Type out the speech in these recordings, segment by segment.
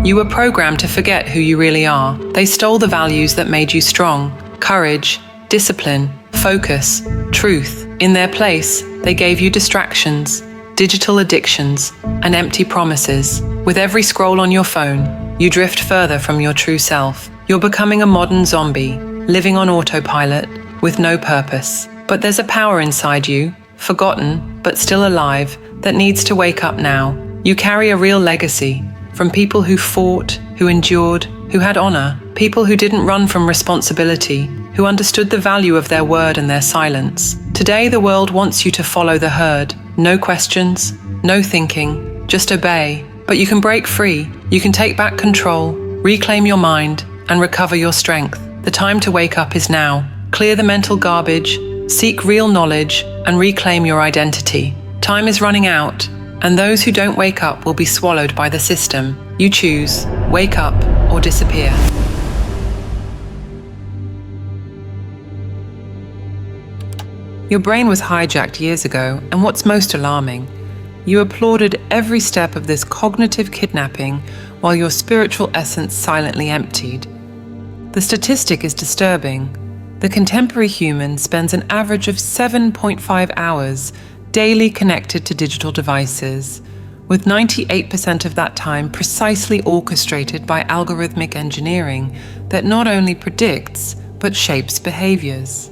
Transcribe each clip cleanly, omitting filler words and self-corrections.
You were programmed to forget who you really are. They stole the values that made you strong: courage, discipline, focus, truth. In their place, they gave you distractions, digital addictions, and empty promises. With every scroll on your phone, you drift further from your true self. You're becoming a modern zombie, living on autopilot, with no purpose. But there's a power inside you, forgotten but still alive, that needs to wake up now. You carry a real legacy, from people who fought, who endured, who had honor, people who didn't run from responsibility, who understood the value of their word and their silence. Today, the world wants you to follow the herd. No questions, no thinking, just obey. But you can break free. You can take back control, reclaim your mind, and recover your strength. The time to wake up is now. Clear the mental garbage, seek real knowledge, and reclaim your identity. Time is running out, and those who don't wake up will be swallowed by the system. You choose, wake up or disappear. Your brain was hijacked years ago, and what's most alarming, you applauded every step of this cognitive kidnapping while your spiritual essence silently emptied. The statistic is disturbing. The contemporary human spends an average of 7.5 hours daily connected to digital devices, with 98% of that time precisely orchestrated by algorithmic engineering that not only predicts, but shapes behaviors.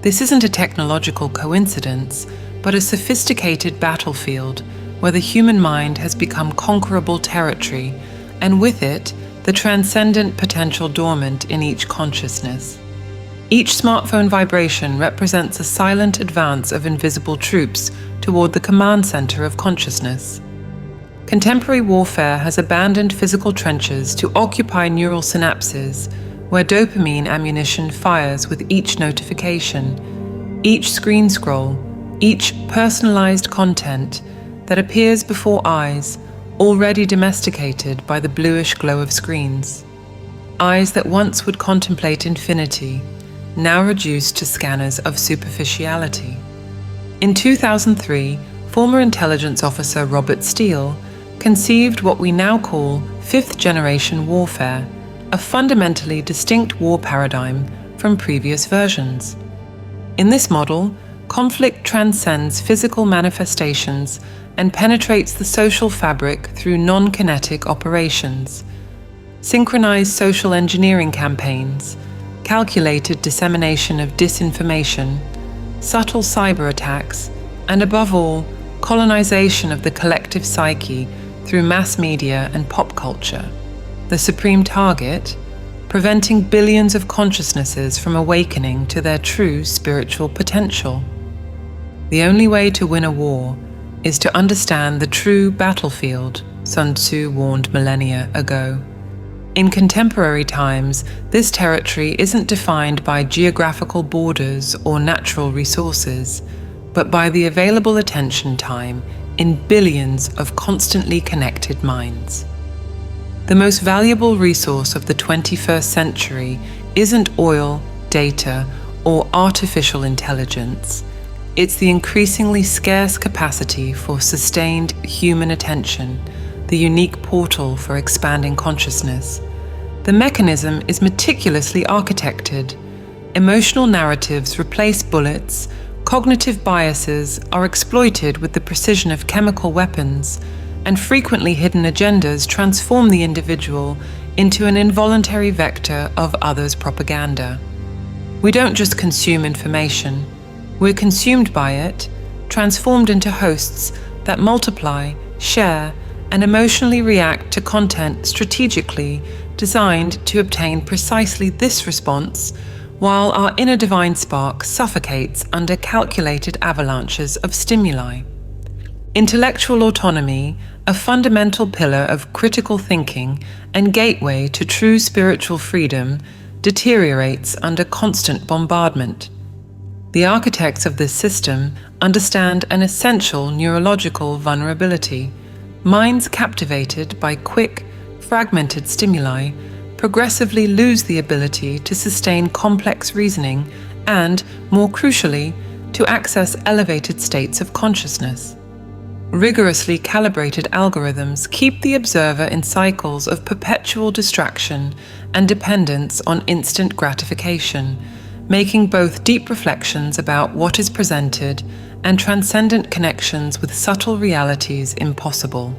This isn't a technological coincidence, but a sophisticated battlefield where the human mind has become conquerable territory, and with it, the transcendent potential dormant in each consciousness. Each smartphone vibration represents a silent advance of invisible troops toward the command center of consciousness. Contemporary warfare has abandoned physical trenches to occupy neural synapses, where dopamine ammunition fires with each notification, each screen scroll, each personalized content that appears before eyes already domesticated by the bluish glow of screens. Eyes that once would contemplate infinity, now reduced to scanners of superficiality. In 2003, former intelligence officer Robert Steele conceived what we now call fifth-generation warfare, a fundamentally distinct war paradigm from previous versions. In this model, conflict transcends physical manifestations and penetrates the social fabric through non-kinetic operations. Synchronized social engineering campaigns, calculated dissemination of disinformation, subtle cyber attacks, and above all, colonization of the collective psyche through mass media and pop culture. The supreme target, preventing billions of consciousnesses from awakening to their true spiritual potential. The only way to win a war is to understand the true battlefield, Sun Tzu warned millennia ago. In contemporary times, this territory isn't defined by geographical borders or natural resources, but by the available attention time in billions of constantly connected minds. The most valuable resource of the 21st century isn't oil, data, or artificial intelligence. It's the increasingly scarce capacity for sustained human attention, the unique portal for expanding consciousness. The mechanism is meticulously architected. Emotional narratives replace bullets, cognitive biases are exploited with the precision of chemical weapons, and frequently hidden agendas transform the individual into an involuntary vector of others' propaganda. We don't just consume information, we're consumed by it, transformed into hosts that multiply, share, and emotionally react to content strategically designed to obtain precisely this response, while our inner divine spark suffocates under calculated avalanches of stimuli. Intellectual autonomy, a fundamental pillar of critical thinking and gateway to true spiritual freedom, deteriorates under constant bombardment. The architects of this system understand an essential neurological vulnerability. Minds captivated by quick, fragmented stimuli progressively lose the ability to sustain complex reasoning and, more crucially, to access elevated states of consciousness. Rigorously calibrated algorithms keep the observer in cycles of perpetual distraction and dependence on instant gratification, making both deep reflections about what is presented and transcendent connections with subtle realities impossible.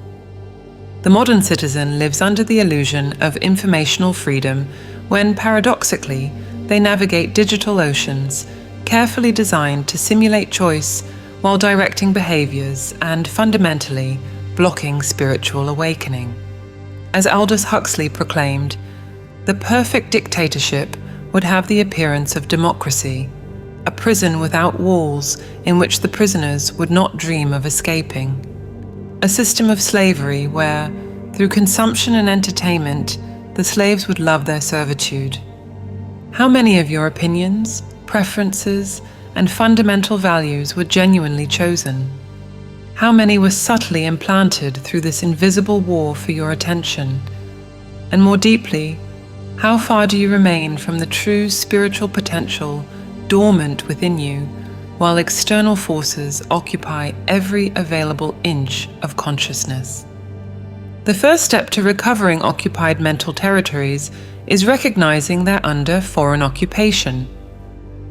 The modern citizen lives under the illusion of informational freedom when, paradoxically, they navigate digital oceans, carefully designed to simulate choice while directing behaviors and, fundamentally, blocking spiritual awakening. As Aldous Huxley proclaimed, the perfect dictatorship would have the appearance of democracy, a prison without walls in which the prisoners would not dream of escaping. A system of slavery where, through consumption and entertainment, the slaves would love their servitude. How many of your opinions, preferences, and fundamental values were genuinely chosen? How many were subtly implanted through this invisible war for your attention? And more deeply, how far do you remain from the true spiritual potential dormant within you, while external forces occupy every available inch of consciousness? The first step to recovering occupied mental territories is recognizing they're under foreign occupation.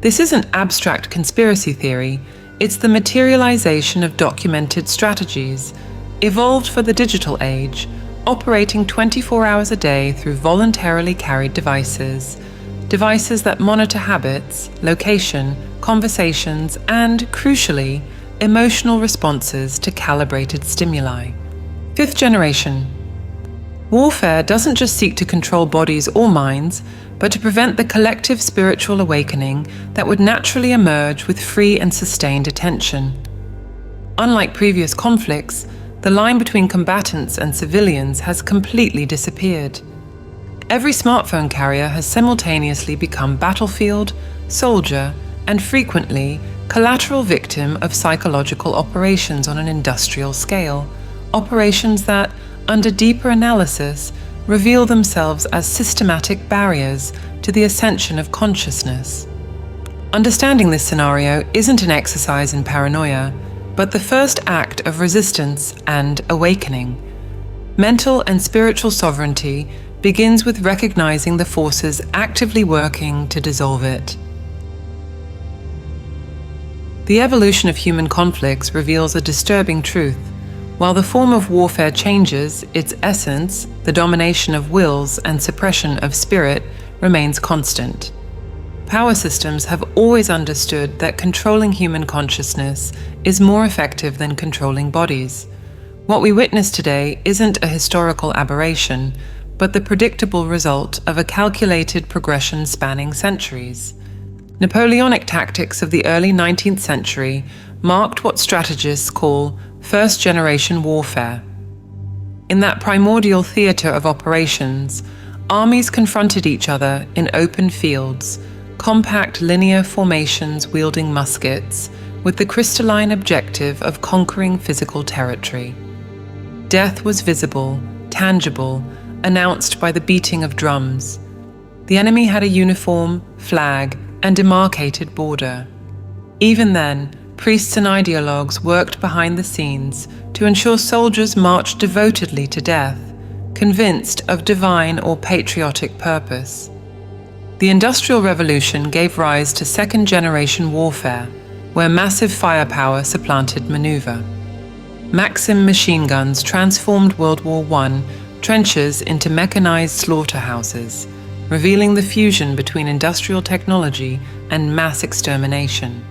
This isn't abstract conspiracy theory, it's the materialization of documented strategies, evolved for the digital age, operating 24 hours a day through voluntarily carried devices that monitor habits, location, conversations, and, crucially, emotional responses to calibrated stimuli. Fifth generation. Warfare doesn't just seek to control bodies or minds, but to prevent the collective spiritual awakening that would naturally emerge with free and sustained attention. Unlike previous conflicts, the line between combatants and civilians has completely disappeared. Every smartphone carrier has simultaneously become battlefield, soldier, and frequently collateral victim of psychological operations on an industrial scale, operations that, under deeper analysis, reveal themselves as systematic barriers to the ascension of consciousness. Understanding this scenario isn't an exercise in paranoia, but the first act of resistance and awakening. Mental and spiritual sovereignty begins with recognizing the forces actively working to dissolve it. The evolution of human conflicts reveals a disturbing truth. While the form of warfare changes, its essence, the domination of wills and suppression of spirit, remains constant. Power systems have always understood that controlling human consciousness is more effective than controlling bodies. What we witness today isn't a historical aberration, but the predictable result of a calculated progression spanning centuries. Napoleonic tactics of the early 19th century marked what strategists call first-generation warfare. In that primordial theater of operations, armies confronted each other in open fields, compact linear formations wielding muskets, with the crystalline objective of conquering physical territory. Death was visible, tangible, announced by the beating of drums. The enemy had a uniform, flag, and demarcated border. Even then, priests and ideologues worked behind the scenes to ensure soldiers marched devotedly to death, convinced of divine or patriotic purpose. The Industrial Revolution gave rise to second-generation warfare, where massive firepower supplanted maneuver. Maxim machine guns transformed World War I trenches into mechanized slaughterhouses, revealing the fusion between industrial technology and mass extermination.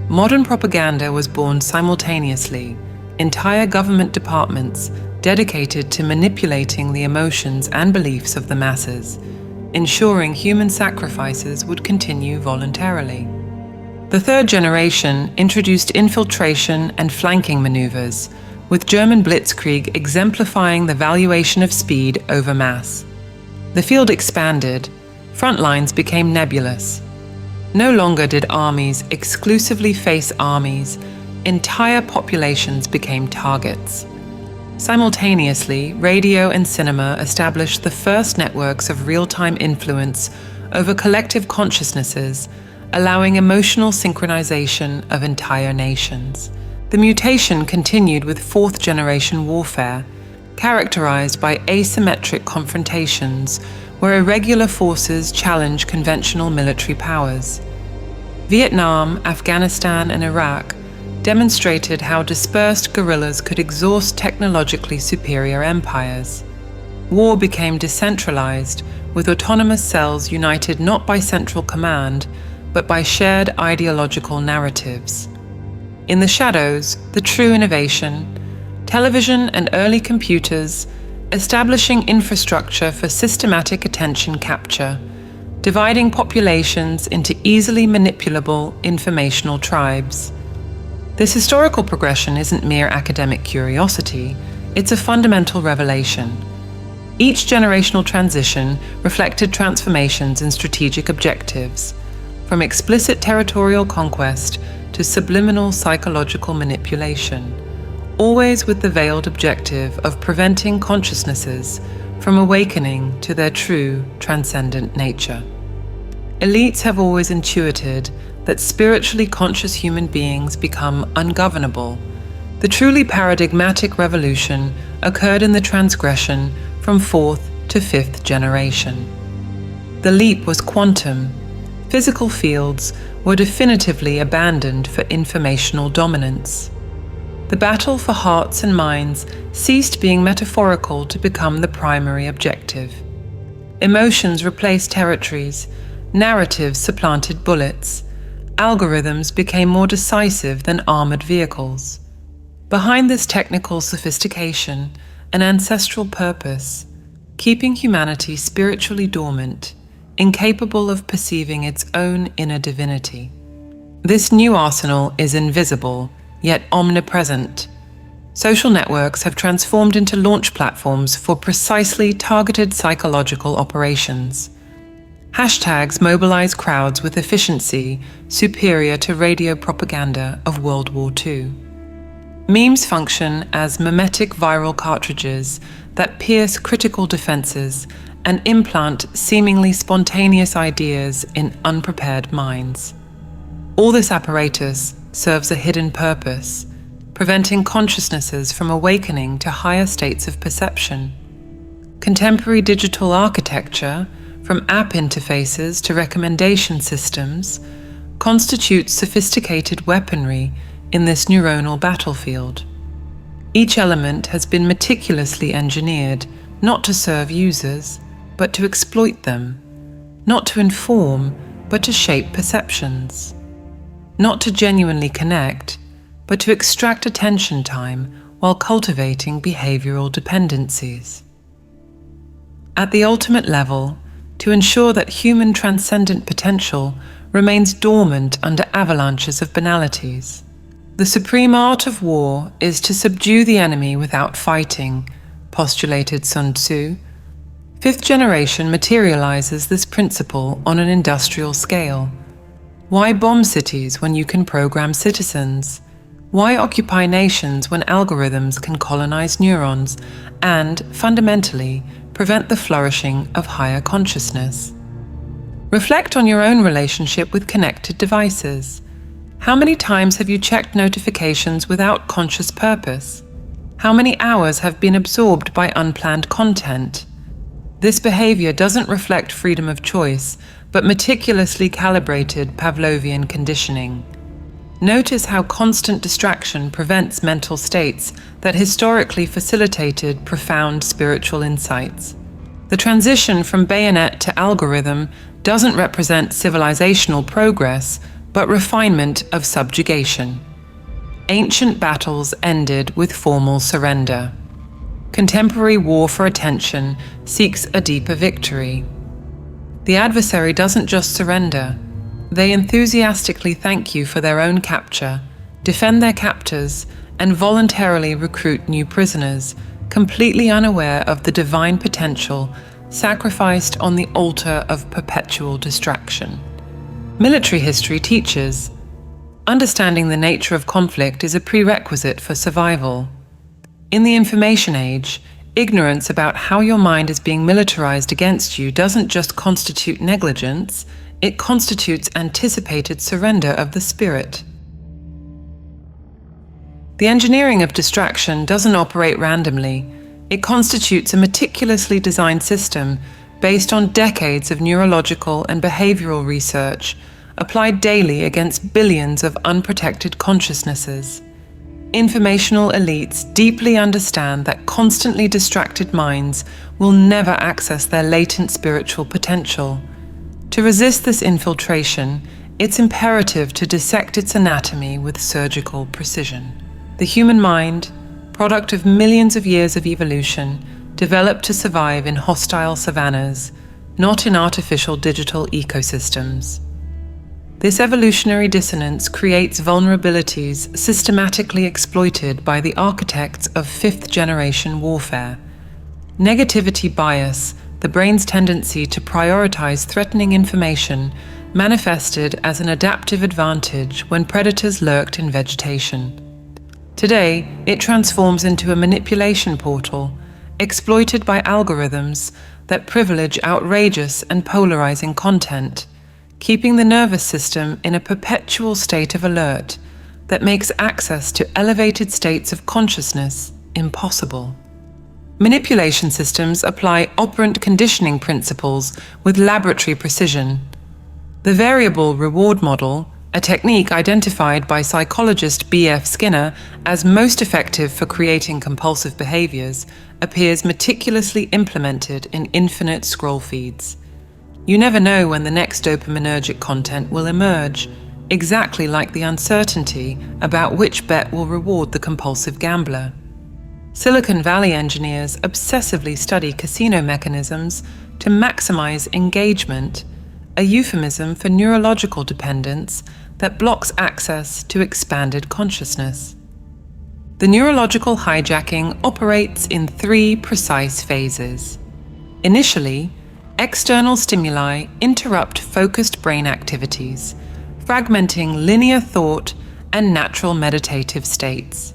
Modern propaganda was born simultaneously, entire government departments dedicated to manipulating the emotions and beliefs of the masses, ensuring human sacrifices would continue voluntarily. The third generation introduced infiltration and flanking maneuvers, with German blitzkrieg exemplifying the valuation of speed over mass. The field expanded, front lines became nebulous. No longer did armies exclusively face armies, entire populations became targets. Simultaneously, radio and cinema established the first networks of real-time influence over collective consciousnesses, allowing emotional synchronization of entire nations. The mutation continued with fourth-generation warfare, characterized by asymmetric confrontations where irregular forces challenge conventional military powers. Vietnam, Afghanistan, and Iraq demonstrated how dispersed guerrillas could exhaust technologically superior empires. War became decentralized, with autonomous cells united not by central command, but by shared ideological narratives. In the shadows, the true innovation, television and early computers, establishing infrastructure for systematic attention capture, dividing populations into easily manipulable informational tribes. This historical progression isn't mere academic curiosity, it's a fundamental revelation. Each generational transition reflected transformations in strategic objectives, from explicit territorial conquest to subliminal psychological manipulation, always with the veiled objective of preventing consciousnesses from awakening to their true transcendent nature. Elites have always intuited that spiritually conscious human beings become ungovernable. The truly paradigmatic revolution occurred in the transgression from fourth to fifth generation. The leap was quantum. Physical fields were definitively abandoned for informational dominance. The battle for hearts and minds ceased being metaphorical to become the primary objective. Emotions replaced territories, narratives supplanted bullets, algorithms became more decisive than armored vehicles. Behind this technical sophistication, an ancestral purpose, keeping humanity spiritually dormant, incapable of perceiving its own inner divinity. This new arsenal is invisible, yet omnipresent. Social networks have transformed into launch platforms for precisely targeted psychological operations. Hashtags mobilize crowds with efficiency superior to radio propaganda of World War II. Memes function as mimetic viral cartridges that pierce critical defenses and implant seemingly spontaneous ideas in unprepared minds. All this apparatus serves a hidden purpose, preventing consciousnesses from awakening to higher states of perception. Contemporary digital architecture, from app interfaces to recommendation systems, constitutes sophisticated weaponry in this neuronal battlefield. Each element has been meticulously engineered not to serve users, but to exploit them, not to inform, but to shape perceptions, not to genuinely connect, but to extract attention time while cultivating behavioral dependencies. At the ultimate level, to ensure that human transcendent potential remains dormant under avalanches of banalities. The supreme art of war is to subdue the enemy without fighting, postulated Sun Tzu. Fifth generation materializes this principle on an industrial scale. Why bomb cities when you can program citizens? Why occupy nations when algorithms can colonize neurons and, fundamentally, prevent the flourishing of higher consciousness? Reflect on your own relationship with connected devices. How many times have you checked notifications without conscious purpose? How many hours have been absorbed by unplanned content? This behavior doesn't reflect freedom of choice, but meticulously calibrated Pavlovian conditioning. Notice how constant distraction prevents mental states that historically facilitated profound spiritual insights. The transition from bayonet to algorithm doesn't represent civilizational progress, but refinement of subjugation. Ancient battles ended with formal surrender. Contemporary war for attention seeks a deeper victory. The adversary doesn't just surrender. They enthusiastically thank you for their own capture, defend their captors, and voluntarily recruit new prisoners, completely unaware of the divine potential sacrificed on the altar of perpetual distraction. Military history teaches, understanding the nature of conflict is a prerequisite for survival. In the information age, ignorance about how your mind is being militarized against you doesn't just constitute negligence, it constitutes anticipated surrender of the spirit. The engineering of distraction doesn't operate randomly. It constitutes a meticulously designed system based on decades of neurological and behavioral research applied daily against billions of unprotected consciousnesses. Informational elites deeply understand that constantly distracted minds will never access their latent spiritual potential. To resist this infiltration, it's imperative to dissect its anatomy with surgical precision. The human mind, product of millions of years of evolution, developed to survive in hostile savannas, not in artificial digital ecosystems. This evolutionary dissonance creates vulnerabilities systematically exploited by the architects of fifth-generation warfare. Negativity bias, the brain's tendency to prioritize threatening information, manifested as an adaptive advantage when predators lurked in vegetation. Today, it transforms into a manipulation portal, exploited by algorithms that privilege outrageous and polarizing content, keeping the nervous system in a perpetual state of alert that makes access to elevated states of consciousness impossible. Manipulation systems apply operant conditioning principles with laboratory precision. The variable reward model, a technique identified by psychologist B.F. Skinner as most effective for creating compulsive behaviors, appears meticulously implemented in infinite scroll feeds. You never know when the next dopaminergic content will emerge, exactly like the uncertainty about which bet will reward the compulsive gambler. Silicon Valley engineers obsessively study casino mechanisms to maximize engagement, a euphemism for neurological dependence that blocks access to expanded consciousness. The neurological hijacking operates in 3 precise phases. Initially, external stimuli interrupt focused brain activities, fragmenting linear thought and natural meditative states.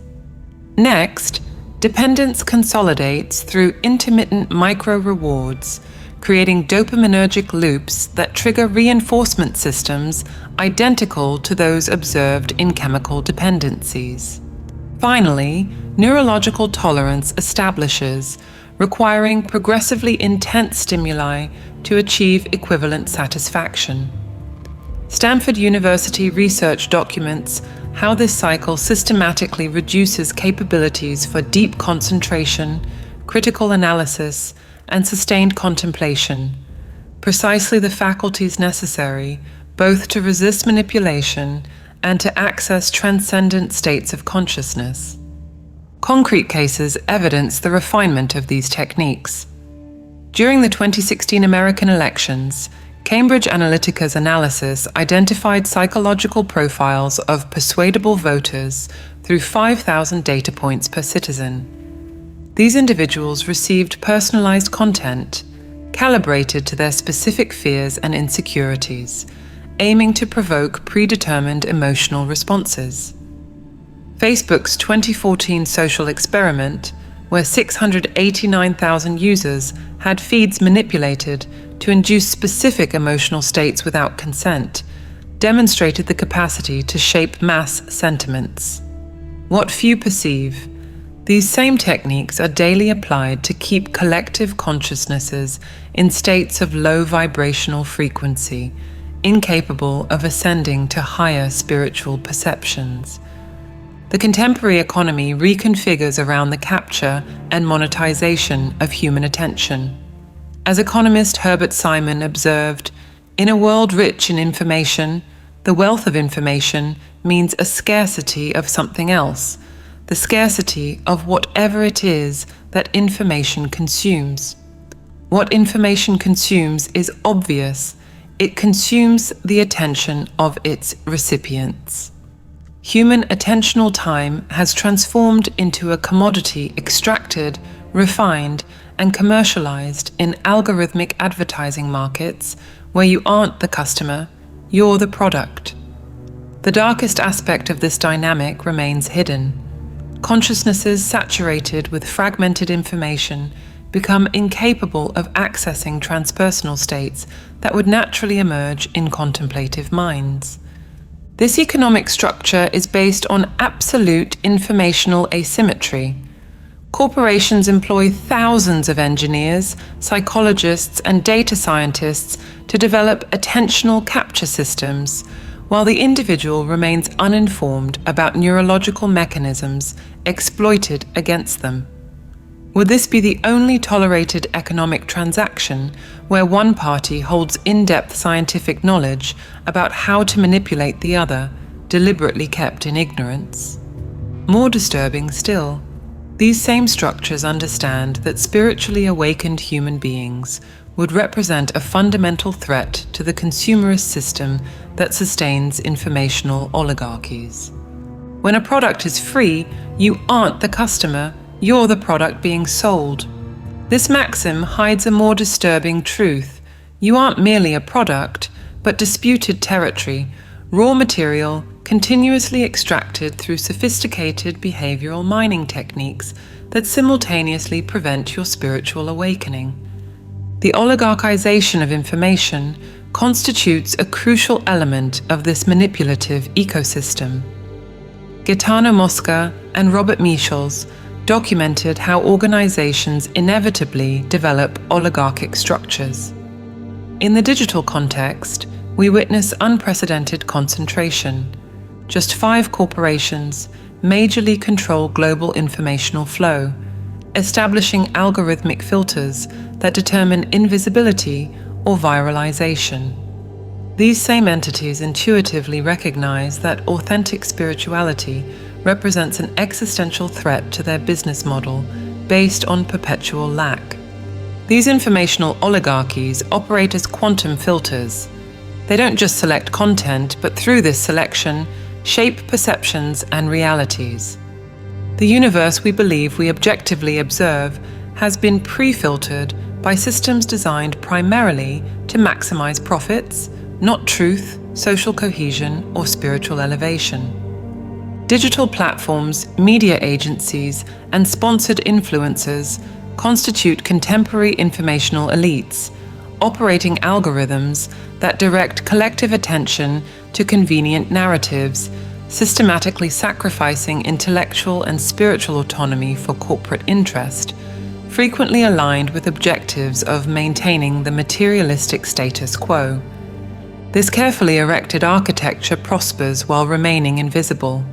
Next, dependence consolidates through intermittent micro-rewards, creating dopaminergic loops that trigger reinforcement systems identical to those observed in chemical dependencies. Finally, neurological tolerance establishes, requiring progressively intense stimuli to achieve equivalent satisfaction. Stanford University research documents how this cycle systematically reduces capabilities for deep concentration, critical analysis, and sustained contemplation, precisely the faculties necessary both to resist manipulation and to access transcendent states of consciousness. Concrete cases evidence the refinement of these techniques. During the 2016 American elections, Cambridge Analytica's analysis identified psychological profiles of persuadable voters through 5,000 data points per citizen. These individuals received personalized content, calibrated to their specific fears and insecurities, aiming to provoke predetermined emotional responses. Facebook's 2014 social experiment, where 689,000 users had feeds manipulated to induce specific emotional states without consent, demonstrated the capacity to shape mass sentiments. What few perceive, these same techniques are daily applied to keep collective consciousnesses in states of low vibrational frequency, incapable of ascending to higher spiritual perceptions. The contemporary economy reconfigures around the capture and monetization of human attention. As economist Herbert Simon observed, in a world rich in information, the wealth of information means a scarcity of something else, the scarcity of whatever it is that information consumes. What information consumes is obvious. It consumes the attention of its recipients. Human attentional time has transformed into a commodity extracted, refined, and commercialized in algorithmic advertising markets where you aren't the customer, you're the product. The darkest aspect of this dynamic remains hidden. Consciousnesses saturated with fragmented information become incapable of accessing transpersonal states that would naturally emerge in contemplative minds. This economic structure is based on absolute informational asymmetry. Corporations employ thousands of engineers, psychologists, and data scientists to develop attentional capture systems, while the individual remains uninformed about neurological mechanisms exploited against them. Would this be the only tolerated economic transaction where one party holds in-depth scientific knowledge about how to manipulate the other, deliberately kept in ignorance? More disturbing still, these same structures understand that spiritually awakened human beings would represent a fundamental threat to the consumerist system that sustains informational oligarchies. When a product is free, you aren't the customer, you're the product being sold. This maxim hides a more disturbing truth. You aren't merely a product, but disputed territory, raw material continuously extracted through sophisticated behavioral mining techniques that simultaneously prevent your spiritual awakening. The oligarchization of information constitutes a crucial element of this manipulative ecosystem. Gaetano Mosca and Robert Michels documented how organizations inevitably develop oligarchic structures. In the digital context, we witness unprecedented concentration. Just 5 corporations majorly control global informational flow, establishing algorithmic filters that determine invisibility or viralization. These same entities intuitively recognize that authentic spirituality represents an existential threat to their business model based on perpetual lack. These informational oligarchies operate as quantum filters. They don't just select content, but through this selection, shape perceptions and realities. The universe we believe we objectively observe has been pre-filtered by systems designed primarily to maximize profits, not truth, social cohesion, or spiritual elevation. Digital platforms, media agencies, and sponsored influencers constitute contemporary informational elites, operating algorithms that direct collective attention to convenient narratives, systematically sacrificing intellectual and spiritual autonomy for corporate interest, frequently aligned with objectives of maintaining the materialistic status quo. This carefully erected architecture prospers while remaining invisible.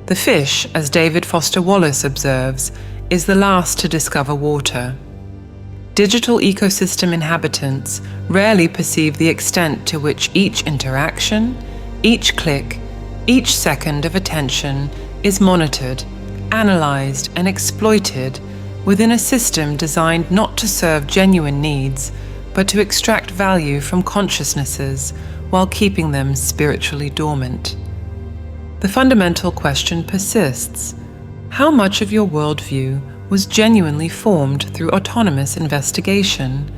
The fish, as David Foster Wallace observes, is the last to discover water. Digital ecosystem inhabitants rarely perceive the extent to which each interaction, each click, each second of attention is monitored, analyzed, and exploited within a system designed not to serve genuine needs, but to extract value from consciousnesses while keeping them spiritually dormant. The fundamental question persists: how much of your worldview was genuinely formed through autonomous investigation,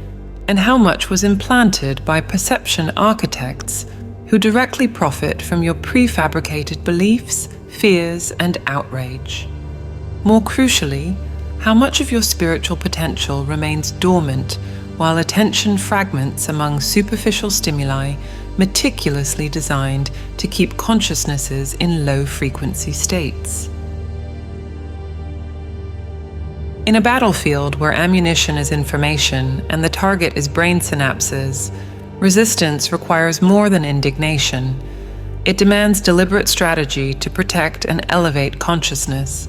and how much was implanted by perception architects who directly profit from your prefabricated beliefs, fears, and outrage? More crucially, how much of your spiritual potential remains dormant while attention fragments among superficial stimuli meticulously designed to keep consciousnesses in low-frequency states? In a battlefield where ammunition is information and the target is brain synapses, resistance requires more than indignation. It demands deliberate strategy to protect and elevate consciousness.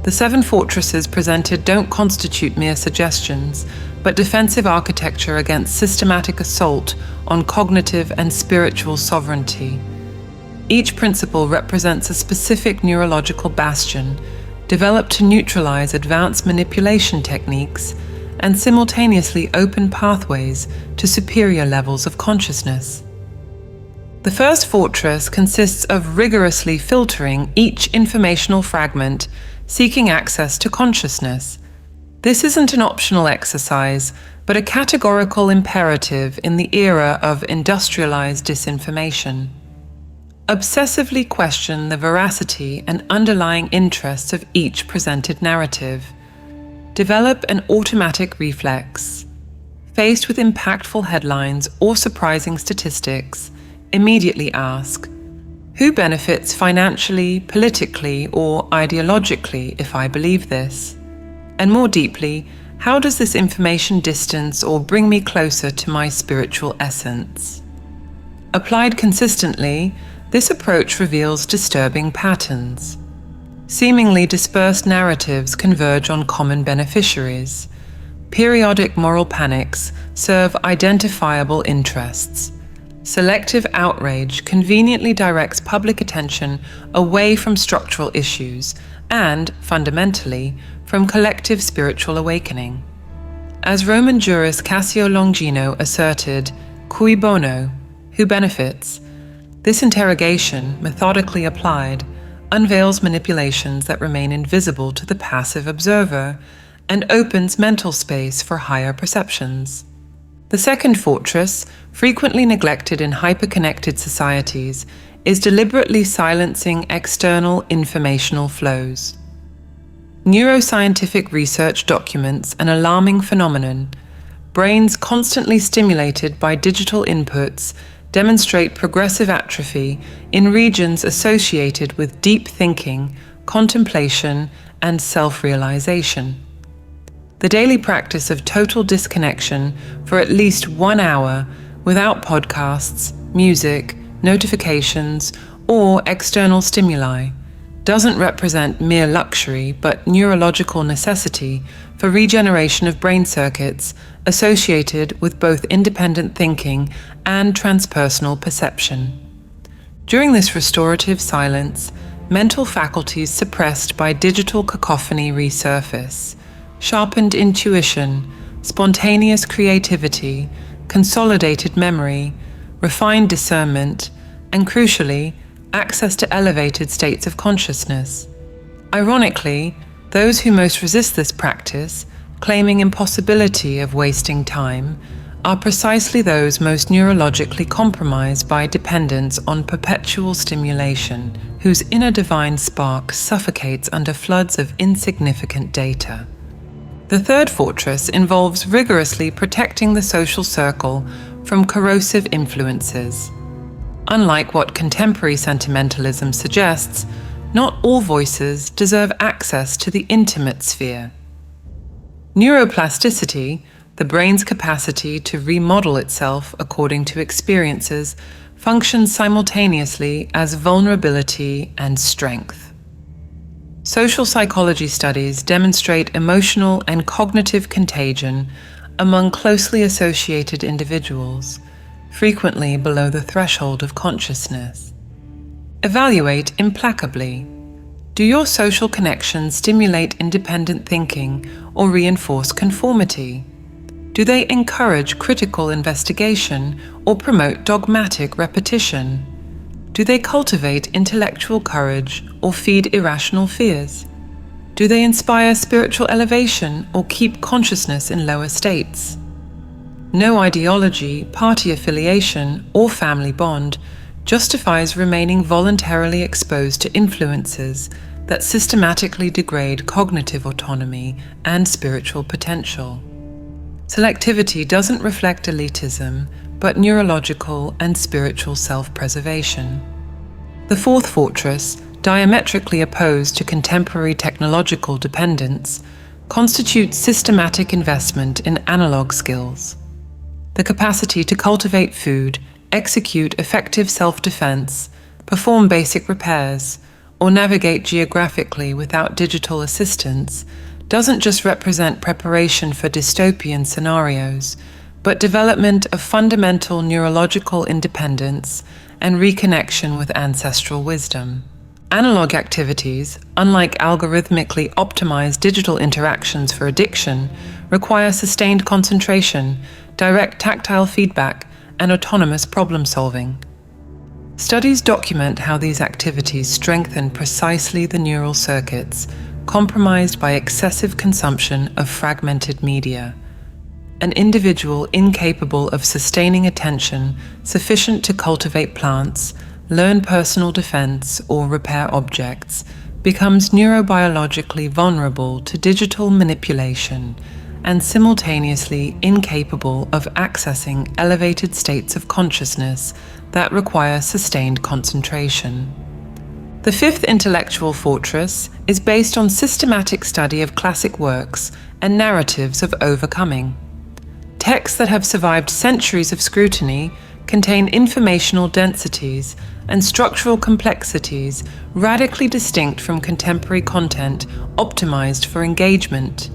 The 7 fortresses presented don't constitute mere suggestions, but defensive architecture against systematic assault on cognitive and spiritual sovereignty. Each principle represents a specific neurological bastion, developed to neutralize advanced manipulation techniques and simultaneously open pathways to superior levels of consciousness. The first fortress consists of rigorously filtering each informational fragment seeking access to consciousness. This isn't an optional exercise, but a categorical imperative in the era of industrialized disinformation. Obsessively question the veracity and underlying interests of each presented narrative. Develop an automatic reflex. Faced with impactful headlines or surprising statistics, immediately ask, Who benefits financially, politically, or ideologically if I believe this? And more deeply, how does this information distance or bring me closer to my spiritual essence? Applied consistently, this approach reveals disturbing patterns. Seemingly dispersed narratives converge on common beneficiaries. Periodic moral panics serve identifiable interests. Selective outrage conveniently directs public attention away from structural issues and, fundamentally, from collective spiritual awakening. As Roman jurist Cassio Longino asserted, cui bono, who benefits? This interrogation, methodically applied, unveils manipulations that remain invisible to the passive observer and opens mental space for higher perceptions. The second fortress, frequently neglected in hyperconnected societies, is deliberately silencing external informational flows. Neuroscientific research documents an alarming phenomenon. Brains constantly stimulated by digital inputs demonstrate progressive atrophy in regions associated with deep thinking, contemplation, and self-realization. The daily practice of total disconnection for at least 1 hour without podcasts, music, notifications, or external stimuli doesn't represent mere luxury but neurological necessity for regeneration of brain circuits associated with both independent thinking and transpersonal perception. During this restorative silence, mental faculties suppressed by digital cacophony resurface. Sharpened intuition, spontaneous creativity, consolidated memory, refined discernment, and crucially, access to elevated states of consciousness. Ironically, those who most resist this practice, claiming impossibility of wasting time, are precisely those most neurologically compromised by dependence on perpetual stimulation, whose inner divine spark suffocates under floods of insignificant data. The third fortress involves rigorously protecting the social circle from corrosive influences. Unlike what contemporary sentimentalism suggests, not all voices deserve access to the intimate sphere. Neuroplasticity, the brain's capacity to remodel itself according to experiences, functions simultaneously as vulnerability and strength. Social psychology studies demonstrate emotional and cognitive contagion among closely associated individuals, frequently below the threshold of consciousness. Evaluate implacably. Do your social connections stimulate independent thinking or reinforce conformity? Do they encourage critical investigation or promote dogmatic repetition? Do they cultivate intellectual courage or feed irrational fears? Do they inspire spiritual elevation or keep consciousness in lower states? No ideology, party affiliation, or family bond justifies remaining voluntarily exposed to influences that systematically degrade cognitive autonomy and spiritual potential. Selectivity doesn't reflect elitism, but neurological and spiritual self-preservation. The fourth fortress, diametrically opposed to contemporary technological dependence, constitutes systematic investment in analog skills. The capacity to cultivate food, execute effective self-defense, perform basic repairs, or navigate geographically without digital assistance doesn't just represent preparation for dystopian scenarios, but development of fundamental neurological independence and reconnection with ancestral wisdom. Analog activities, unlike algorithmically optimized digital interactions for addiction, require sustained concentration, direct tactile feedback, and autonomous problem-solving. Studies document how these activities strengthen precisely the neural circuits compromised by excessive consumption of fragmented media. An individual incapable of sustaining attention sufficient to cultivate plants, learn personal defense, or repair objects becomes neurobiologically vulnerable to digital manipulation and simultaneously incapable of accessing elevated states of consciousness that require sustained concentration. The fifth intellectual fortress is based on systematic study of classic works and narratives of overcoming. Texts that have survived centuries of scrutiny contain informational densities and structural complexities radically distinct from contemporary content optimized for engagement.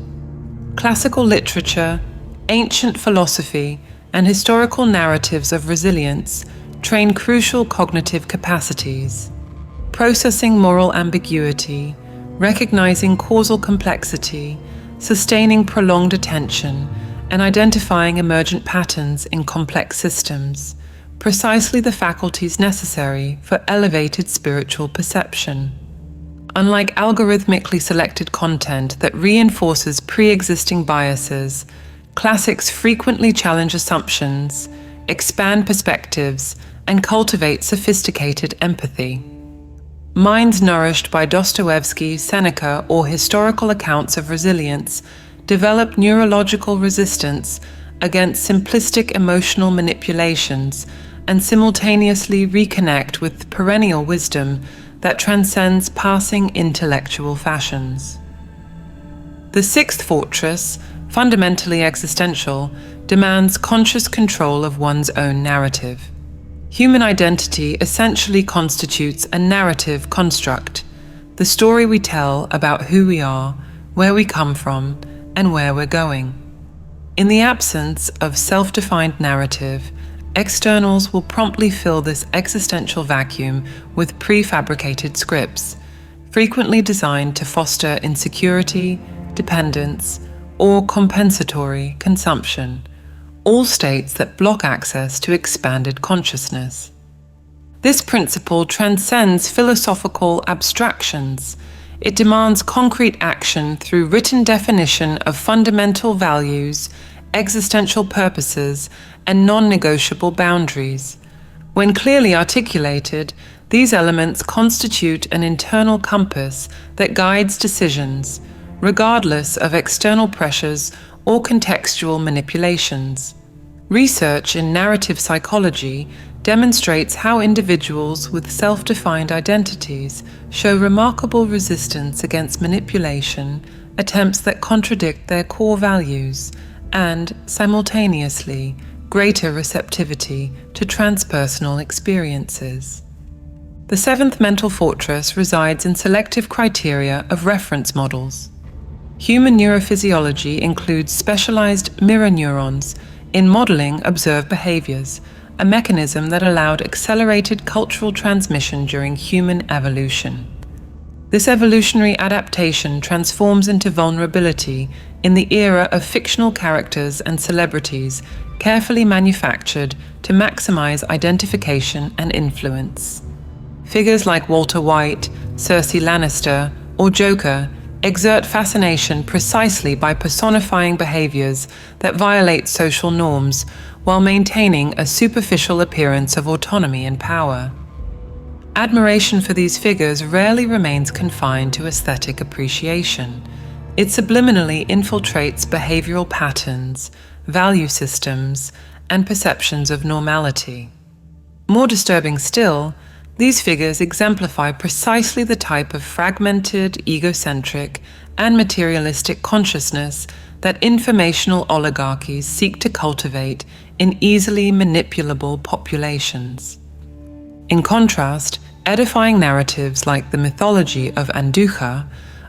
Classical literature, ancient philosophy, and historical narratives of resilience train crucial cognitive capacities. Processing moral ambiguity, recognizing causal complexity, sustaining prolonged attention, and identifying emergent patterns in complex systems, precisely the faculties necessary for elevated spiritual perception. Unlike algorithmically selected content that reinforces pre-existing biases, classics frequently challenge assumptions, expand perspectives, and cultivate sophisticated empathy. Minds nourished by Dostoevsky, Seneca, or historical accounts of resilience develop neurological resistance against simplistic emotional manipulations and simultaneously reconnect with perennial wisdom that transcends passing intellectual fashions. The sixth fortress, fundamentally existential, demands conscious control of one's own narrative. Human identity essentially constitutes a narrative construct, the story we tell about who we are, where we come from, and where we're going. In the absence of self-defined narrative, externals will promptly fill this existential vacuum with prefabricated scripts, frequently designed to foster insecurity, dependence, or compensatory consumption, all states that block access to expanded consciousness. This principle transcends philosophical abstractions. It demands concrete action through written definition of fundamental values, existential purposes, and non-negotiable boundaries. When clearly articulated, these elements constitute an internal compass that guides decisions, regardless of external pressures or contextual manipulations. Research in narrative psychology demonstrates how individuals with self-defined identities show remarkable resistance against manipulation, attempts that contradict their core values, and, simultaneously, greater receptivity to transpersonal experiences. The seventh mental fortress resides in selective criteria of reference models. Human neurophysiology includes specialized mirror neurons in modeling observed behaviors, a mechanism that allowed accelerated cultural transmission during human evolution. This evolutionary adaptation transforms into vulnerability in the era of fictional characters and celebrities carefully manufactured to maximize identification and influence. Figures like Walter White, Cersei Lannister, or Joker exert fascination precisely by personifying behaviors that violate social norms while maintaining a superficial appearance of autonomy and power. Admiration for these figures rarely remains confined to aesthetic appreciation. It subliminally infiltrates behavioral patterns, value systems, and perceptions of normality. More disturbing still, these figures exemplify precisely the type of fragmented, egocentric, and materialistic consciousness that informational oligarchies seek to cultivate in easily manipulable populations. In contrast, edifying narratives like the mythology of Anduja,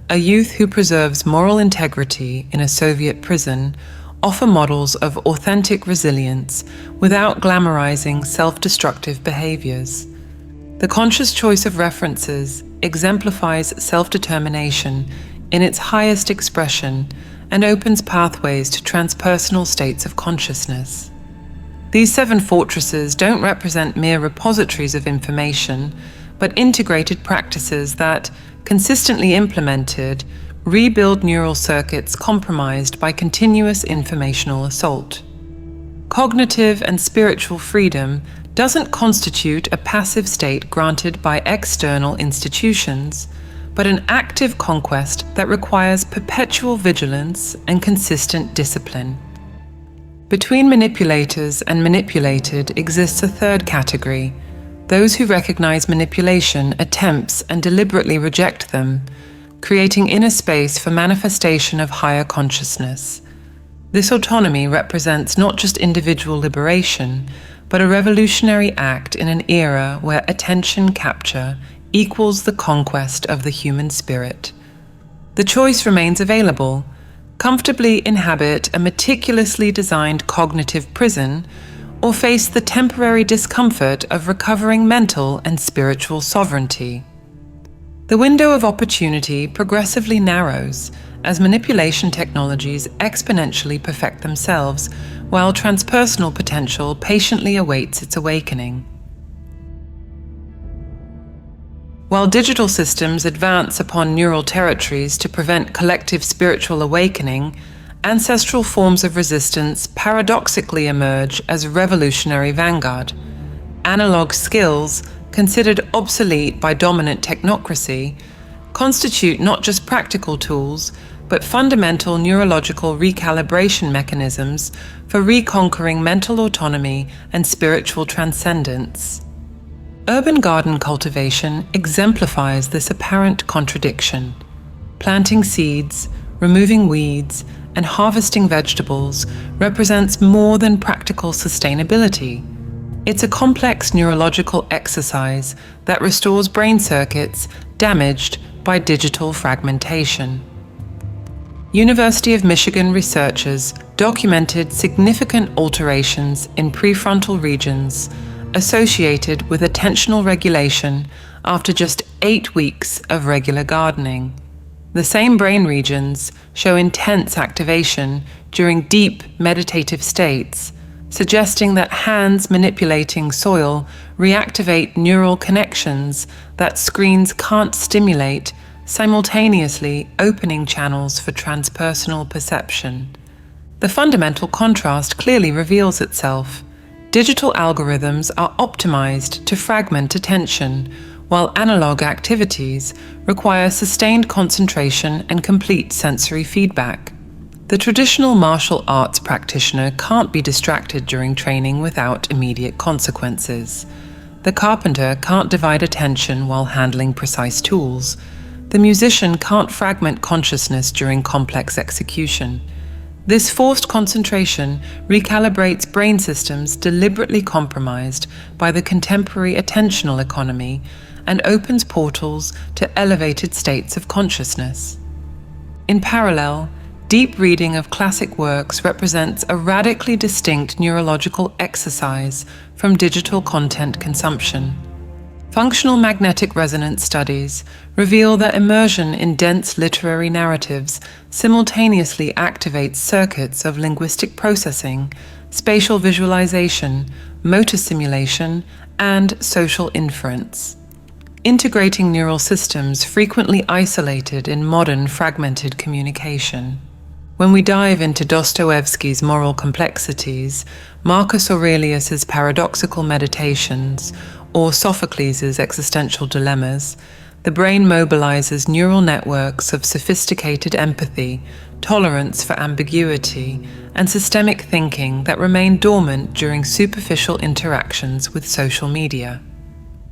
a youth who preserves moral integrity in a Soviet prison, offer models of authentic resilience without glamorizing self-destructive behaviors. The conscious choice of references exemplifies self-determination in its highest expression and opens pathways to transpersonal states of consciousness. These seven fortresses don't represent mere repositories of information, but integrated practices that, consistently implemented, rebuild neural circuits compromised by continuous informational assault. Cognitive and spiritual freedom doesn't constitute a passive state granted by external institutions, but an active conquest that requires perpetual vigilance and consistent discipline. Between manipulators and manipulated exists a third category: those who recognize manipulation attempts and deliberately reject them, creating inner space for manifestation of higher consciousness. This autonomy represents not just individual liberation, but a revolutionary act in an era where attention capture equals the conquest of the human spirit. The choice remains available: comfortably inhabit a meticulously designed cognitive prison, or face the temporary discomfort of recovering mental and spiritual sovereignty. The window of opportunity progressively narrows as manipulation technologies exponentially perfect themselves, while transpersonal potential patiently awaits its awakening. While digital systems advance upon neural territories to prevent collective spiritual awakening, ancestral forms of resistance paradoxically emerge as a revolutionary vanguard. Analog skills, considered obsolete by dominant technocracy, constitute not just practical tools, but fundamental neurological recalibration mechanisms for reconquering mental autonomy and spiritual transcendence. Urban garden cultivation exemplifies this apparent contradiction. Planting seeds, removing weeds, and harvesting vegetables represents more than practical sustainability. It's a complex neurological exercise that restores brain circuits damaged by digital fragmentation. University of Michigan researchers documented significant alterations in prefrontal regions associated with attentional regulation after just 8 weeks of regular gardening. The same brain regions show intense activation during deep meditative states, suggesting that hands manipulating soil reactivate neural connections that screens can't stimulate, simultaneously opening channels for transpersonal perception. The fundamental contrast clearly reveals itself. Digital algorithms are optimized to fragment attention, while analog activities require sustained concentration and complete sensory feedback. The traditional martial arts practitioner can't be distracted during training without immediate consequences. The carpenter can't divide attention while handling precise tools. The musician can't fragment consciousness during complex execution. This forced concentration recalibrates brain systems deliberately compromised by the contemporary attentional economy and opens portals to elevated states of consciousness. In parallel, deep reading of classic works represents a radically distinct neurological exercise from digital content consumption. Functional magnetic resonance studies reveal that immersion in dense literary narratives simultaneously activates circuits of linguistic processing, spatial visualization, motor simulation, and social inference, integrating neural systems frequently isolated in modern fragmented communication. When we dive into Dostoevsky's moral complexities, Marcus Aurelius's paradoxical meditations, or Sophocles' existential dilemmas, the brain mobilizes neural networks of sophisticated empathy, tolerance for ambiguity, and systemic thinking that remain dormant during superficial interactions with social media.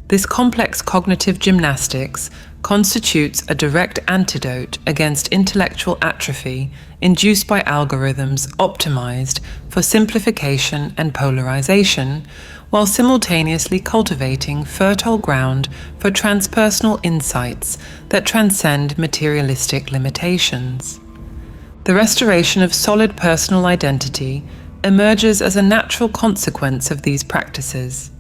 This complex cognitive gymnastics constitutes a direct antidote against intellectual atrophy induced by algorithms optimized for simplification and polarization, while simultaneously cultivating fertile ground for transpersonal insights that transcend materialistic limitations. The restoration of solid personal identity emerges as a natural consequence of these practices.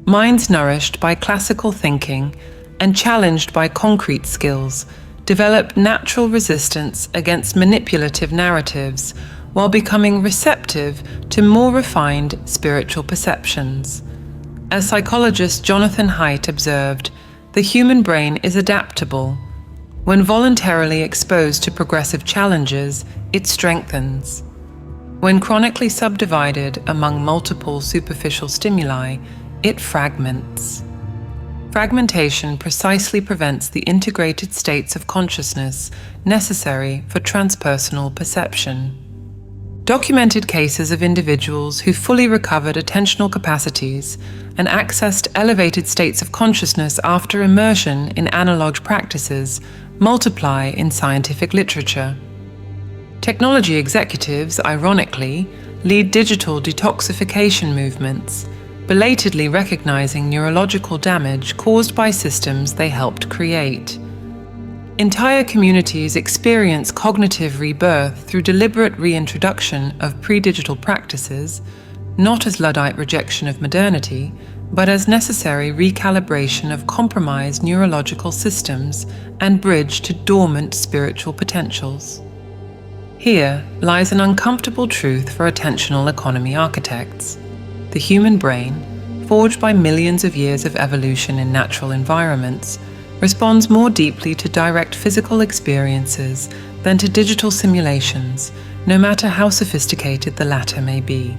Minds nourished by classical thinking and challenged by concrete skills develop natural resistance against manipulative narratives while becoming receptive to more refined spiritual perceptions. As psychologist Jonathan Haidt observed, the human brain is adaptable. When voluntarily exposed to progressive challenges, it strengthens. When chronically subdivided among multiple superficial stimuli, it fragments. Fragmentation precisely prevents the integrated states of consciousness necessary for transpersonal perception. Documented cases of individuals who fully recovered attentional capacities and accessed elevated states of consciousness after immersion in analog practices multiply in scientific literature. Technology executives, ironically, lead digital detoxification movements, belatedly recognizing neurological damage caused by systems they helped create. Entire communities experience cognitive rebirth through deliberate reintroduction of pre-digital practices, not as Luddite rejection of modernity, but as necessary recalibration of compromised neurological systems and bridge to dormant spiritual potentials. Here lies an uncomfortable truth for attentional economy architects. The human brain, forged by millions of years of evolution in natural environments, responds more deeply to direct physical experiences than to digital simulations, no matter how sophisticated the latter may be.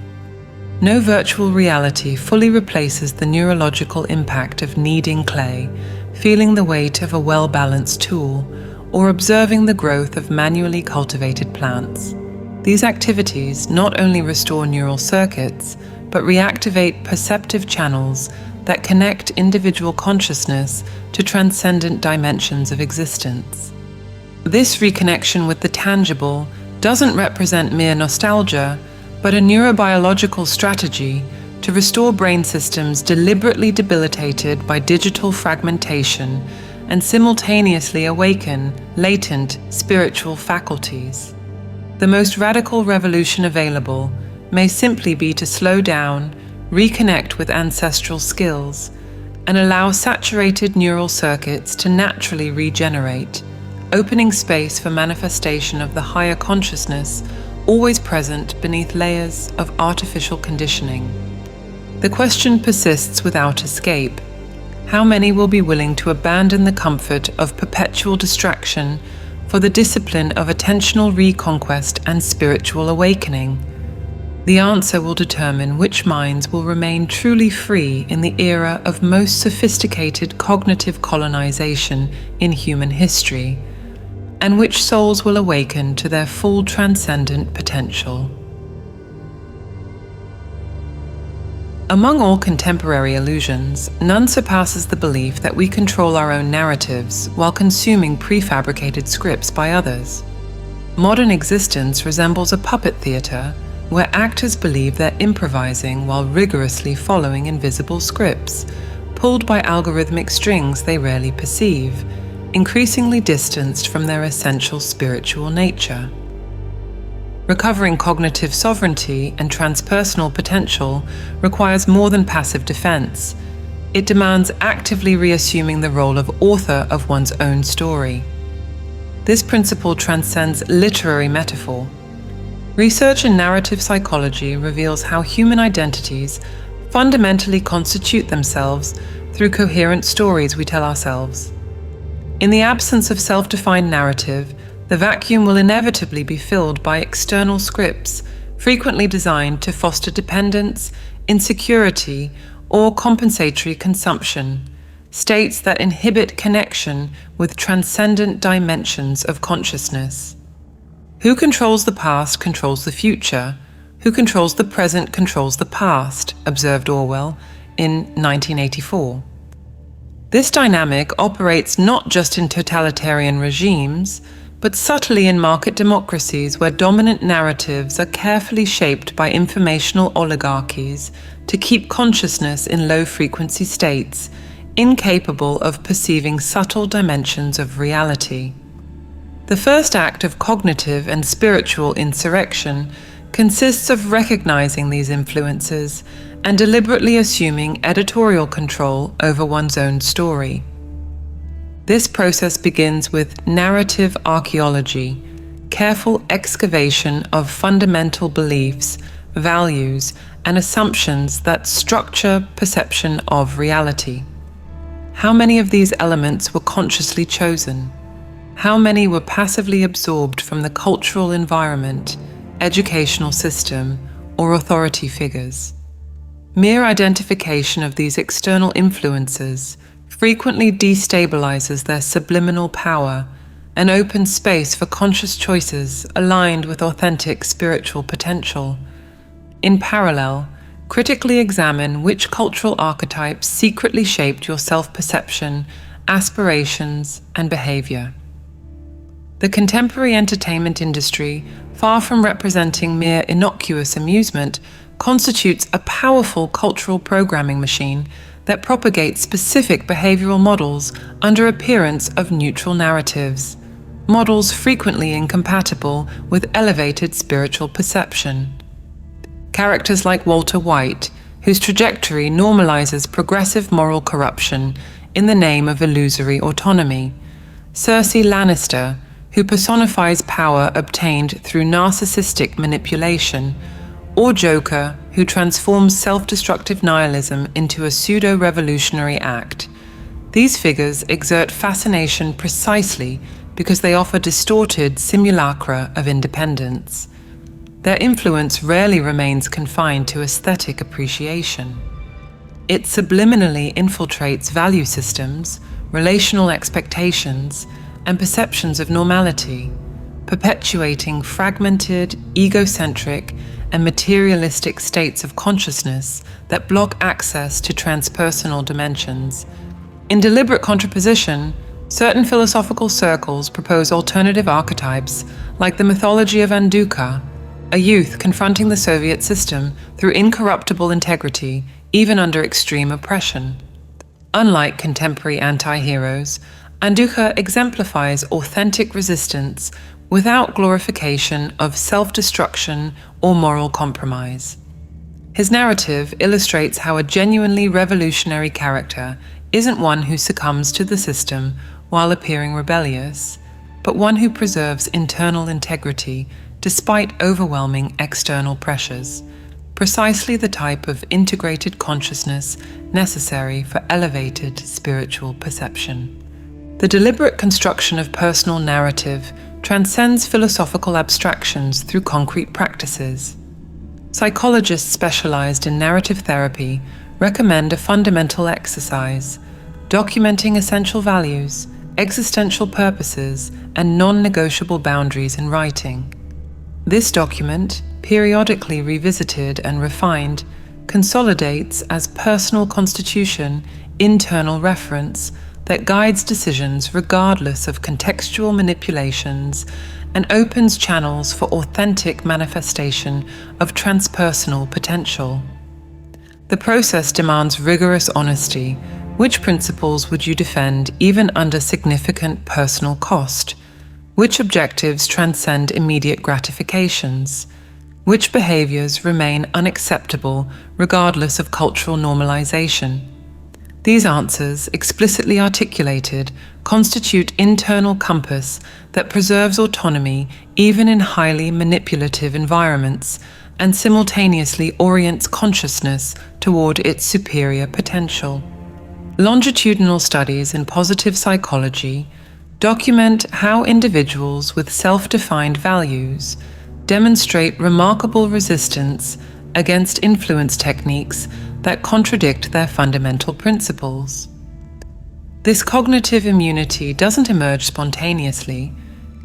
No virtual reality fully replaces the neurological impact of kneading clay, feeling the weight of a well-balanced tool, or observing the growth of manually cultivated plants. These activities not only restore neural circuits, but reactivate perceptive channels that connect individual consciousness to transcendent dimensions of existence. This reconnection with the tangible doesn't represent mere nostalgia, but a neurobiological strategy to restore brain systems deliberately debilitated by digital fragmentation and simultaneously awaken latent spiritual faculties. The most radical revolution available may simply be to slow down, reconnect with ancestral skills, and allow saturated neural circuits to naturally regenerate, opening space for manifestation of the higher consciousness always present beneath layers of artificial conditioning. The question persists without escape. How many will be willing to abandon the comfort of perpetual distraction for the discipline of attentional reconquest and spiritual awakening? The answer will determine which minds will remain truly free in the era of most sophisticated cognitive colonization in human history, and which souls will awaken to their full transcendent potential. Among all contemporary illusions, none surpasses the belief that we control our own narratives while consuming prefabricated scripts by others. Modern existence resembles a puppet theater where actors believe they're improvising while rigorously following invisible scripts, pulled by algorithmic strings they rarely perceive, increasingly distanced from their essential spiritual nature. Recovering cognitive sovereignty and transpersonal potential requires more than passive defense. It demands actively reassuming the role of author of one's own story. This principle transcends literary metaphor. Research in narrative psychology reveals how human identities fundamentally constitute themselves through coherent stories we tell ourselves. In the absence of self-defined narrative, the vacuum will inevitably be filled by external scripts, frequently designed to foster dependence, insecurity, or compensatory consumption, states that inhibit connection with transcendent dimensions of consciousness. Who controls the past controls the future. Who controls the present controls the past, observed Orwell in 1984. This dynamic operates not just in totalitarian regimes, but subtly in market democracies where dominant narratives are carefully shaped by informational oligarchies to keep consciousness in low-frequency states, incapable of perceiving subtle dimensions of reality. The first act of cognitive and spiritual insurrection consists of recognizing these influences and deliberately assuming editorial control over one's own story. This process begins with narrative archaeology, careful excavation of fundamental beliefs, values, and assumptions that structure perception of reality. How many of these elements were consciously chosen? How many were passively absorbed from the cultural environment, educational system, or authority figures? Mere identification of these external influences frequently destabilizes their subliminal power and opens space for conscious choices aligned with authentic spiritual potential. In parallel, critically examine which cultural archetypes secretly shaped your self-perception, aspirations, and behavior. The contemporary entertainment industry, far from representing mere innocuous amusement, constitutes a powerful cultural programming machine that propagates specific behavioral models under appearance of neutral narratives, models frequently incompatible with elevated spiritual perception. Characters like Walter White, whose trajectory normalizes progressive moral corruption in the name of illusory autonomy, Cersei Lannister, who personifies power obtained through narcissistic manipulation, or Joker, who transforms self-destructive nihilism into a pseudo-revolutionary act. These figures exert fascination precisely because they offer distorted simulacra of independence. Their influence rarely remains confined to aesthetic appreciation. It subliminally infiltrates value systems, relational expectations, and perceptions of normality, perpetuating fragmented, egocentric, and materialistic states of consciousness that block access to transpersonal dimensions. In deliberate contraposition, certain philosophical circles propose alternative archetypes, like the mythology of Anduka, a youth confronting the Soviet system through incorruptible integrity, even under extreme oppression. Unlike contemporary anti-heroes, Anduka exemplifies authentic resistance without glorification of self-destruction or moral compromise. His narrative illustrates how a genuinely revolutionary character isn't one who succumbs to the system while appearing rebellious, but one who preserves internal integrity despite overwhelming external pressures, precisely the type of integrated consciousness necessary for elevated spiritual perception. The deliberate construction of personal narrative transcends philosophical abstractions through concrete practices. Psychologists specialized in narrative therapy recommend a fundamental exercise, documenting essential values, existential purposes, and non-negotiable boundaries in writing. This document, periodically revisited and refined, consolidates as personal constitution, internal reference that guides decisions regardless of contextual manipulations and opens channels for authentic manifestation of transpersonal potential. The process demands rigorous honesty. Which principles would you defend even under significant personal cost? Which objectives transcend immediate gratifications? Which behaviors remain unacceptable regardless of cultural normalization? These answers, explicitly articulated, constitute internal compass that preserves autonomy even in highly manipulative environments and simultaneously orients consciousness toward its superior potential. Longitudinal studies in positive psychology document how individuals with self-defined values demonstrate remarkable resistance against influence techniques that contradict their fundamental principles. This cognitive immunity doesn't emerge spontaneously.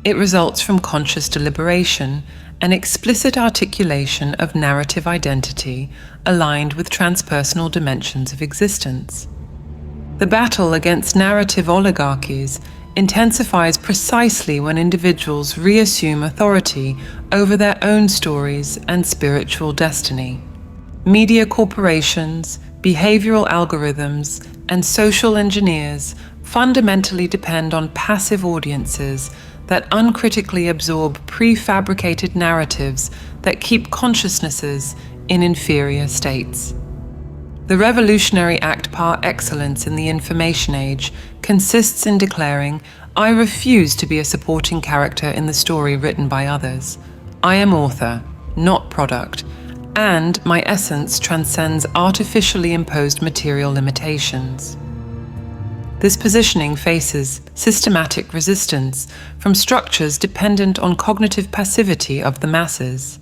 It results from conscious deliberation and explicit articulation of narrative identity aligned with transpersonal dimensions of existence. The battle against narrative oligarchies intensifies precisely when individuals reassume authority over their own stories and spiritual destiny. Media corporations, behavioral algorithms, and social engineers fundamentally depend on passive audiences that uncritically absorb prefabricated narratives that keep consciousnesses in inferior states. The revolutionary act par excellence in the information age consists in declaring, "I refuse to be a supporting character in the story written by others. I am author, not product, and my essence transcends artificially imposed material limitations." This positioning faces systematic resistance from structures dependent on cognitive passivity of the masses.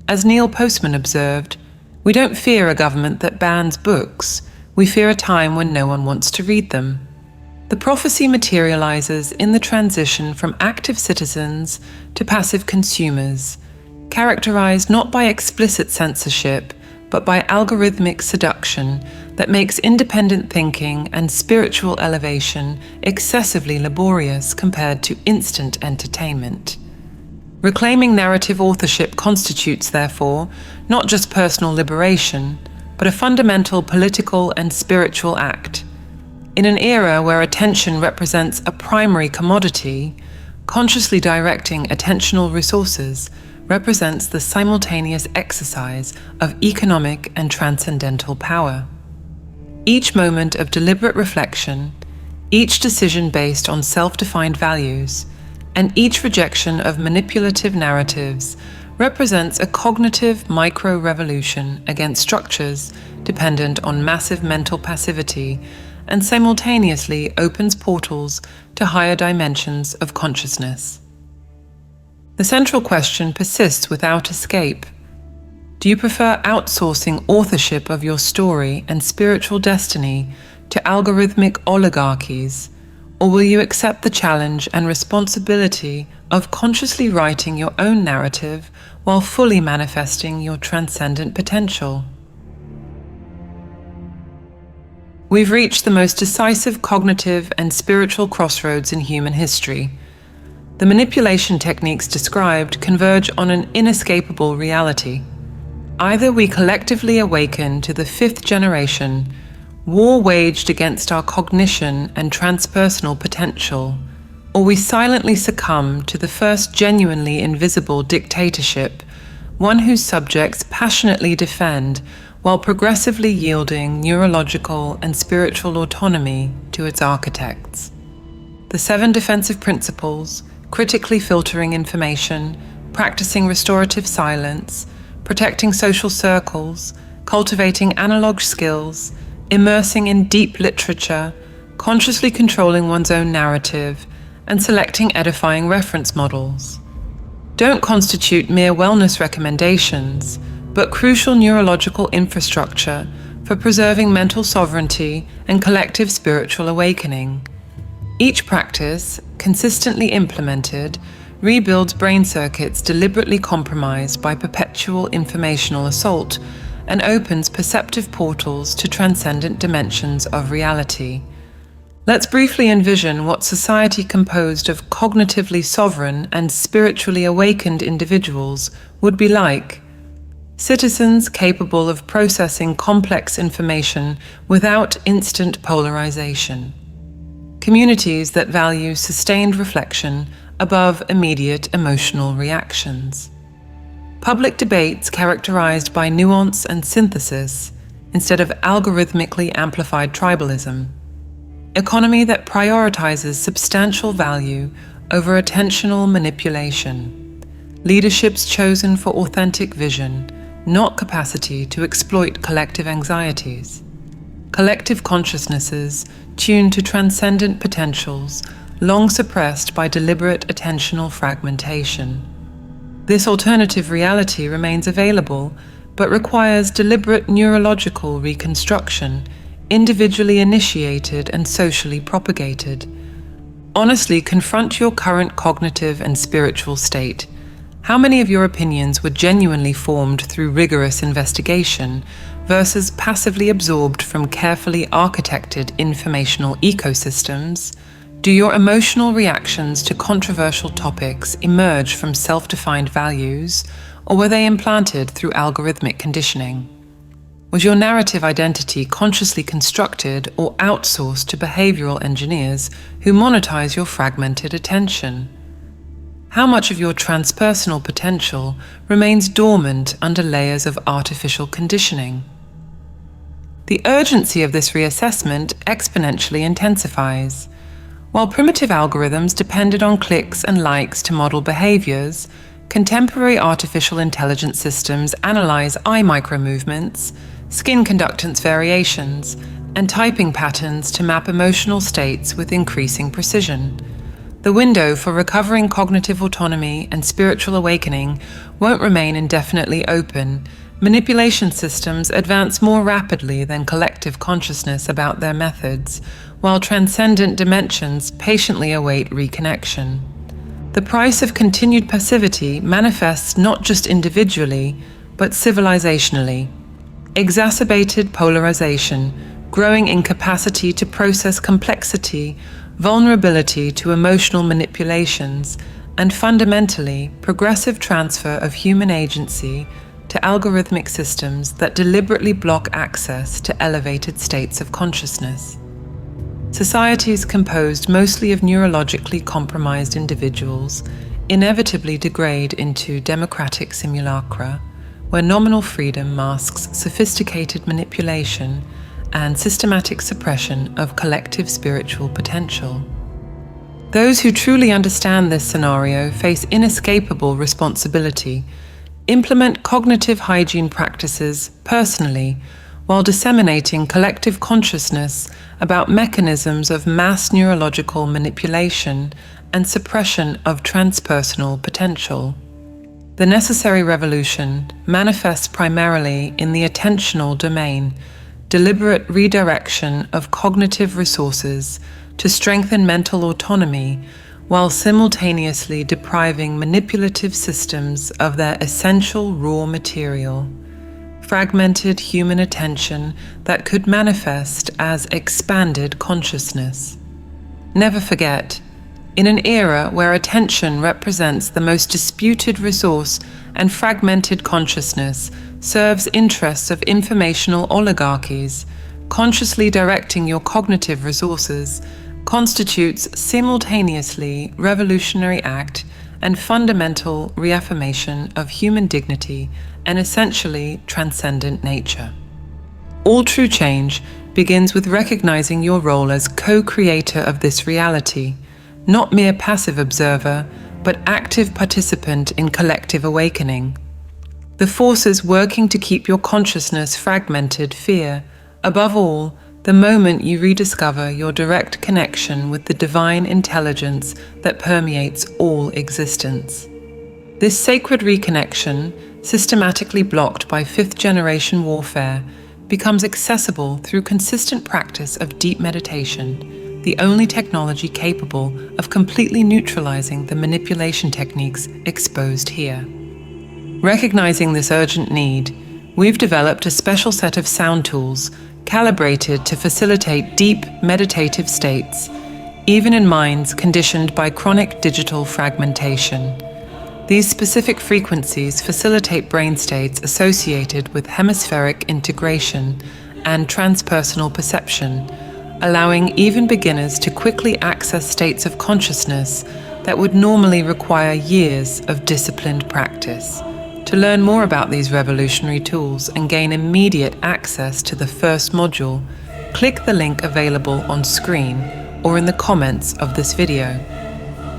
As Neil Postman observed, "We don't fear a government that bans books. we fear a time when no one wants to read them. The prophecy materializes in the transition from active citizens to passive consumers, characterized not by explicit censorship, but by algorithmic seduction that makes independent thinking and spiritual elevation excessively laborious compared to instant entertainment. Reclaiming narrative authorship constitutes, therefore, not just personal liberation, but a fundamental political and spiritual act. In an era where attention represents a primary commodity, consciously directing attentional resources represents the simultaneous exercise of economic and transcendental power. Each moment of deliberate reflection, each decision based on self-defined values, and each rejection of manipulative narratives represents a cognitive micro-revolution against structures dependent on massive mental passivity and simultaneously opens portals to higher dimensions of consciousness. The central question persists without escape. Do you prefer outsourcing authorship of your story and spiritual destiny to algorithmic oligarchies, or will you accept the challenge and responsibility of consciously writing your own narrative while fully manifesting your transcendent potential? We've reached the most decisive cognitive and spiritual crossroads in human history. The manipulation techniques described converge on an inescapable reality. Either we collectively awaken to the fifth generation, war waged against our cognition and transpersonal potential, or we silently succumb to the first genuinely invisible dictatorship, one whose subjects passionately defend while progressively yielding neurological and spiritual autonomy to its architects. The 7 defensive principles, critically filtering information, practicing restorative silence, protecting social circles, cultivating analog skills, immersing in deep literature, consciously controlling one's own narrative, and selecting edifying reference models don't constitute mere wellness recommendations, but crucial neurological infrastructure for preserving mental sovereignty and collective spiritual awakening. Each practice, consistently implemented, rebuilds brain circuits deliberately compromised by perpetual informational assault and opens perceptive portals to transcendent dimensions of reality. Let's briefly envision what society composed of cognitively sovereign and spiritually awakened individuals would be like. Citizens capable of processing complex information without instant polarization. Communities that value sustained reflection above immediate emotional reactions. Public debates characterized by nuance and synthesis instead of algorithmically amplified tribalism. Economy that prioritizes substantial value over attentional manipulation. Leaderships chosen for authentic vision, not capacity to exploit collective anxieties. Collective consciousnesses tuned to transcendent potentials, long suppressed by deliberate attentional fragmentation. This alternative reality remains available, but requires deliberate neurological reconstruction, individually initiated and socially propagated. Honestly confront your current cognitive and spiritual state. How many of your opinions were genuinely formed through rigorous investigation versus passively absorbed from carefully architected informational ecosystems? Do your emotional reactions to controversial topics emerge from self-defined values, or were they implanted through algorithmic conditioning? Was your narrative identity consciously constructed or outsourced to behavioral engineers who monetize your fragmented attention? How much of your transpersonal potential remains dormant under layers of artificial conditioning? The urgency of this reassessment exponentially intensifies. While primitive algorithms depended on clicks and likes to model behaviors, contemporary artificial intelligence systems analyze eye micromovements, skin conductance variations, and typing patterns to map emotional states with increasing precision. The window for recovering cognitive autonomy and spiritual awakening won't remain indefinitely open, Manipulation systems advance more rapidly than collective consciousness about their methods, while transcendent dimensions patiently await reconnection. The price of continued passivity manifests not just individually, but civilizationally. Exacerbated polarization, growing incapacity to process complexity, vulnerability to emotional manipulations, and fundamentally, progressive transfer of human agency to algorithmic systems that deliberately block access to elevated states of consciousness. Societies composed mostly of neurologically compromised individuals inevitably degrade into democratic simulacra, where nominal freedom masks sophisticated manipulation and systematic suppression of collective spiritual potential. Those who truly understand this scenario face inescapable responsibility. Implement cognitive hygiene practices personally while disseminating collective consciousness about mechanisms of mass neurological manipulation and suppression of transpersonal potential. The necessary revolution manifests primarily in the attentional domain, deliberate redirection of cognitive resources to strengthen mental autonomy while simultaneously depriving manipulative systems of their essential raw material, fragmented human attention that could manifest as expanded consciousness. Never forget, in an era where attention represents the most disputed resource and fragmented consciousness serves interests of informational oligarchies, consciously directing your cognitive resources constitutes simultaneously revolutionary act and fundamental reaffirmation of human dignity and essentially transcendent nature. All true change begins with recognizing your role as co-creator of this reality, not mere passive observer, but active participant in collective awakening. The forces working to keep your consciousness fragmented fear, above all, the moment you rediscover your direct connection with the divine intelligence that permeates all existence. This sacred reconnection, systematically blocked by fifth-generation warfare, becomes accessible through consistent practice of deep meditation, the only technology capable of completely neutralizing the manipulation techniques exposed here. Recognizing this urgent need, we've developed a special set of sound tools calibrated to facilitate deep meditative states, even in minds conditioned by chronic digital fragmentation. These specific frequencies facilitate brain states associated with hemispheric integration and transpersonal perception, allowing even beginners to quickly access states of consciousness that would normally require years of disciplined practice. To learn more about these revolutionary tools and gain immediate access to the first module, click the link available on screen or in the comments of this video.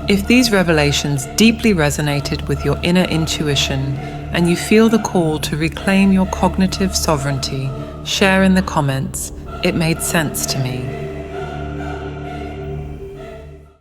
If these revelations deeply resonated with your inner intuition and you feel the call to reclaim your cognitive sovereignty, share in the comments, "It made sense to me."